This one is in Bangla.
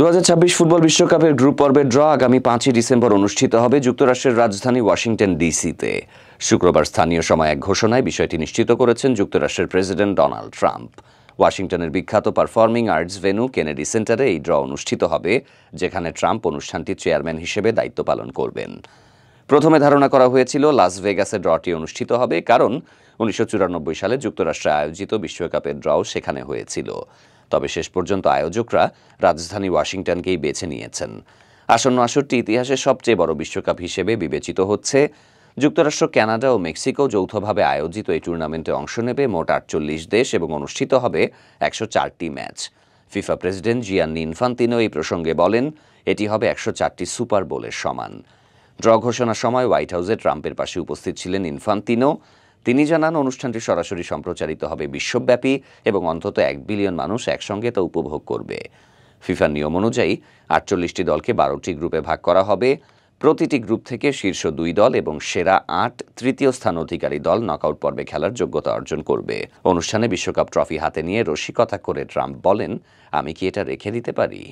2026 ফুটবল বিশ্বকাপের গ্রুপ পর্বের ড্র আগামী 5 ডিসেম্বর অনুষ্ঠিত হবে যুক্তরাষ্ট্রের রাজধানী ওয়াশিংটন ডিসিতে। শুক্রবার স্থানীয় সময় এক ঘোষণায় বিষয়টি নিশ্চিত করেছেন যুক্তরাষ্ট্রের প্রেসিডেন্ট ডোনাল্ড ট্রাম্প। ওয়াশিংটনের বিখ্যাত পারফর্মিং আর্টস ভেন্যু কেনেডি সেন্টারে এই ড্র অনুষ্ঠিত হবে, যেখানে ট্রাম্প অনুষ্ঠানটির চেয়ারম্যান হিসেবে দায়িত্ব পালন করবেন। প্রথমে ধারণা করা হয়েছিল লাস ভেগাসে ড্রটি অনুষ্ঠিত হবে, কারণ 1994 সালে যুক্তরাষ্ট্রে আয়োজিত বিশ্বকাপের ড্রও সেখানে হয়েছিল। তবে শেষ পর্যন্ত আয়োজকরা রাজধানী ওয়াশিংটনকেই বেছে নিয়েছেন। আসন্ন আসরটি ইতিহাসের সবচেয়ে বড় বিশ্বকাপ হিসেবে বিবেচিত হচ্ছে। যুক্তরাষ্ট্র, কানাডা ও মেক্সিকো যৌথভাবে আয়োজিত এই টুর্নামেন্টে অংশ নেবে মোট 48 দেশ এবং অনুষ্ঠিত হবে 104টি match. FIFA president Gianni Infantino এই প্রসঙ্গে বলেন, এটি হবে 104টি সুপার বোলের সমান। ড্র ঘোষণার সময় হোয়াইট হাউসে ট্রাম্পের পাশে উপস্থিত ছিলেন ইনফান্তিনো। তিনি জানান, অনুষ্ঠানটি সরাসরি সম্প্রচারিত হবে বিশ্বব্যাপী এবং অন্তত 1 বিলিয়ন মানুষ একসঙ্গে তা উপভোগ করবে। ফিফার নিয়ম অনুযায়ী 48টি দলকে 12টি গ্রুপে ভাগ করা হবে। প্রতিটি গ্রুপ থেকে শীর্ষ 2 দল এবং সেরা 8 তৃতীয় স্থান অধিকারী দল নকআউট পর্বে খেলার যোগ্যতা অর্জন করবে। অনুষ্ঠানে বিশ্বকাপ ট্রফি হাতে নিয়ে রসিকতা করে ট্রাম্প বলেন, আমি কি এটা রেখে দিতে পারি?